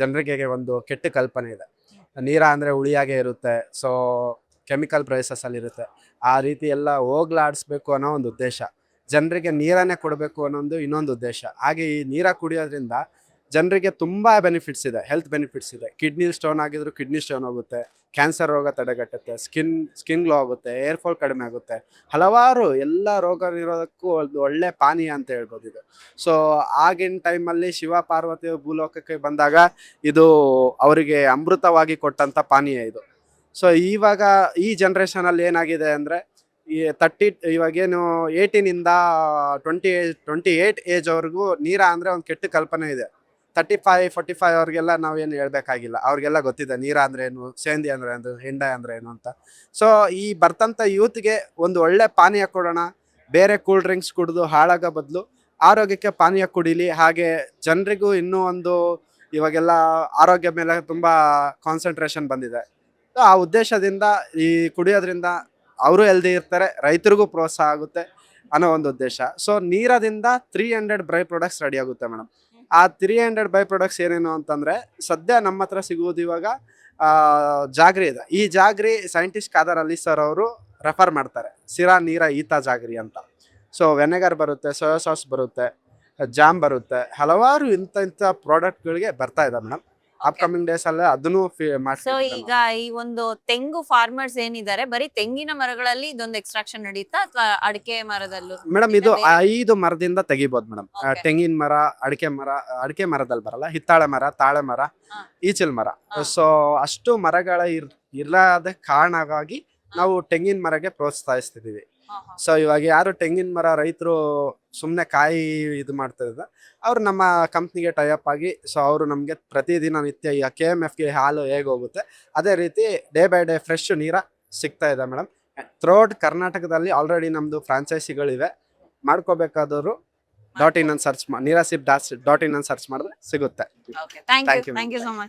ಜನರಿಗೆ ಒಂದು ಕೆಟ್ಟ ಕಲ್ಪನೆ ಇದೆ. ನೀರ ಅಂದರೆ ಹುಳಿಯಾಗೆ ಇರುತ್ತೆ, ಸೊ ಕೆಮಿಕಲ್ ಪ್ರೈಸಸಲ್ಲಿ ಇರುತ್ತೆ. ಆ ರೀತಿ ಎಲ್ಲ ಹೋಗ್ಲಾಡಿಸ್ಬೇಕು ಅನ್ನೋ ಒಂದು ಉದ್ದೇಶ. ಜನರಿಗೆ ನೀರನ್ನೇ ಕೊಡಬೇಕು ಅನ್ನೋದು ಇನ್ನೊಂದು ಉದ್ದೇಶ. ಹಾಗೆ ಈ ನೀರ ಕುಡಿಯೋದ್ರಿಂದ ಜನರಿಗೆ ತುಂಬ ಬೆನಿಫಿಟ್ಸ್ ಇದೆ, ಹೆಲ್ತ್ ಬೆನಿಫಿಟ್ಸ್ ಇದೆ. ಕಿಡ್ನಿ ಸ್ಟೋನ್ ಆಗಿದ್ರು ಕಿಡ್ನಿ ಸ್ಟೋನ್ ಹೋಗುತ್ತೆ, ಕ್ಯಾನ್ಸರ್ ರೋಗ ತಡೆಗಟ್ಟುತ್ತೆ, ಸ್ಕಿನ್ ಗ್ಲೋ ಆಗುತ್ತೆ, ಏರ್ ಫಾಲ್ ಕಡಿಮೆ ಆಗುತ್ತೆ. ಹಲವಾರು ಎಲ್ಲ ರೋಗ ನಿರೋಧಕ್ಕೂ ಒಂದು ಒಳ್ಳೆ ಪಾನೀಯ ಅಂತ ಹೇಳ್ಬೋದು ಇದು. ಸೊ ಆಗಿನ ಟೈಮಲ್ಲಿ ಶಿವ ಪಾರ್ವತಿ ಭೂಲೋಕಕ್ಕೆ ಬಂದಾಗ ಇದು ಅವರಿಗೆ ಅಮೃತವಾಗಿ ಕೊಟ್ಟಂಥ ಪಾನೀಯ ಇದು. ಸೊ ಇವಾಗ ಈ ಜನ್ರೇಷನಲ್ಲಿ ಏನಾಗಿದೆ ಅಂದರೆ, ಈ ಇವಾಗೇನು 18ಇಂದ 28 ಏಜ್ವರೆಗೂ ನೀರ ಅಂದರೆ ಒಂದು ಕೆಟ್ಟ ಕಲ್ಪನೆ ಇದೆ. 35-45 ಅವ್ರಿಗೆಲ್ಲ ನಾವೇನು ಹೇಳ್ಬೇಕಾಗಿಲ್ಲ, ಅವ್ರಿಗೆಲ್ಲ ಗೊತ್ತಿದೆ ನೀರ ಅಂದ್ರೆ ಏನು, ಸೇಂದಿ ಅಂದ್ರೆ ಏನು, ಹೆಂಡ ಅಂದ್ರೆ ಏನು ಅಂತ. ಸೊ ಈ ಬರ್ತಂಥ ಯೂತ್ಗೆ ಒಂದು ಒಳ್ಳೆ ಪಾನೀಯ ಕೊಡೋಣ, ಬೇರೆ ಕೂಲ್ ಡ್ರಿಂಕ್ಸ್ ಕುಡಿದು ಹಾಳಾಗೋ ಬದಲು ಆರೋಗ್ಯಕ್ಕೆ ಪಾನೀಯ ಕುಡೀಲಿ. ಹಾಗೆ ಜನರಿಗೂ ಇನ್ನೂ ಒಂದು ಇವಾಗೆಲ್ಲ ಆರೋಗ್ಯ ಮೇಲೆ ತುಂಬ ಕಾನ್ಸಂಟ್ರೇಷನ್ ಬಂದಿದೆ. ಸೊ ಆ ಉದ್ದೇಶದಿಂದ ಈ ಕುಡಿಯೋದ್ರಿಂದ ಅವರು ಹೆಲ್ದಿ ಇರ್ತಾರೆ, ರೈತರಿಗೂ ಪ್ರೋತ್ಸಾಹ ಆಗುತ್ತೆ ಅನ್ನೋ ಒಂದು ಉದ್ದೇಶ. ಸೊ ನೀರದಿಂದ 300 ಬೈ ಪ್ರಾಡಕ್ಟ್ಸ್ ರೆಡಿ ಆಗುತ್ತೆ ಮೇಡಮ್. ಆ 300 ಬೈ ಪ್ರಾಡಕ್ಟ್ಸ್ ಏನೇನು ಅಂತಂದರೆ, ಸದ್ಯ ನಮ್ಮ ಹತ್ರ ಸಿಗುವುದು ಇವಾಗ ಜಾಗ್ರಿ ಇದೆ. ಈ jaggery scientist Khader Ali sir ಅವರು ರೆಫರ್ ಮಾಡ್ತಾರೆ, ಸಿರಾ ನೀರ ಈತ ಜಾಗ್ರಿ ಅಂತ. ಸೊ ವೆನೆಗರ್ ಬರುತ್ತೆ, ಸೋಯಾ ಸಾಸ್ ಬರುತ್ತೆ, ಜಾಮ್ ಬರುತ್ತೆ, ಹಲವಾರು ಇಂಥ ಪ್ರಾಡಕ್ಟ್ಗಳಿಗೆ ಬರ್ತಾ ಇದೆ ಮೇಡಮ್. ಅಪ್ಕಮಿಂಗ್ ಡೇಸ್ ಅಲ್ಲೇ ಅದನ್ನು ಸೊ ಮಾಡ್ತೀವಿ. ಈಗ ಈ ಒಂದು ತೆಂಗು ಫಾರ್ಮರ್ಸ್ ಏನಿದ್ದಾರೆ, ಬರೀ ತೆಂಗಿನ ಮರಗಳಲ್ಲಿ ಇದೊಂದು ಎಕ್ಸ್ಟ್ರಾಕ್ಷನ್ ನಡೀತಾ ಅಥವಾ ಅಡಿಕೆ ಮರದಲ್ಲೂ? ಮೇಡಮ್ ಇದು 5 ಮರದಿಂದ ತೆಗಿಬೋದು ಮೇಡಮ್. Okay. ತೆಂಗಿನ ಮರ, ಅಡಿಕೆ ಮರದಲ್ಲಿ ಬರಲ್ಲ, ಹಿತ್ತಾಳೆ ಮರ, ತಾಳೆ ಮರ, ಹಾ. ಈಚಲ್ ಮರ. ಹಾ. ಸೊ ಅಷ್ಟು ಮರಗಳ ಇಲ್ಲದ ಕಾರಣವಾಗಿ ನಾವು ತೆಂಗಿನ ಮರಗೆ ಪ್ರೋತ್ಸಾಹಿಸ್ತಿದೀವಿ. ಸೊ ಇವಾಗ ಯಾರು ತೆಂಗಿನ ಮರ ರೈತರು ಸುಮ್ಮನೆ ಕಾಯಿ ಇದು ಮಾಡ್ತಾ ಇದ್ದಾರೆ, ಅವ್ರು ನಮ್ಮ ಕಂಪ್ನಿಗೆ ಟೈಅಪ್ ಆಗಿ, ಸೊ ಅವರು ನಮಗೆ ಪ್ರತಿದಿನ ನಿತ್ಯ ಈಗ KMFಗೆ ಹಾಲು ಹೇಗೆ ಹೋಗುತ್ತೆ ಅದೇ ರೀತಿ ಡೇ ಬೈ ಡೇ ಫ್ರೆಶ್ ನೀರ ಸಿಗ್ತಾ ಇದೆ ಮೇಡಮ್. ಥ್ರೂಔಟ್ ಕರ್ನಾಟಕದಲ್ಲಿ ಆಲ್ರೆಡಿ ನಮ್ಮದು ಫ್ರಾಂಚೈಸಿಗಳಿವೆ. ಮಾಡ್ಕೋಬೇಕಾದವರು .in ಅಂತ ಸರ್ಚ್ ಮಾಡಿ, ನೀರಾಸಿಪ್ .in ಅಂತ ಸರ್ಚ್ ಮಾಡಿದ್ರೆ ಸಿಗುತ್ತೆ. Thank Thank you you, thank you so much.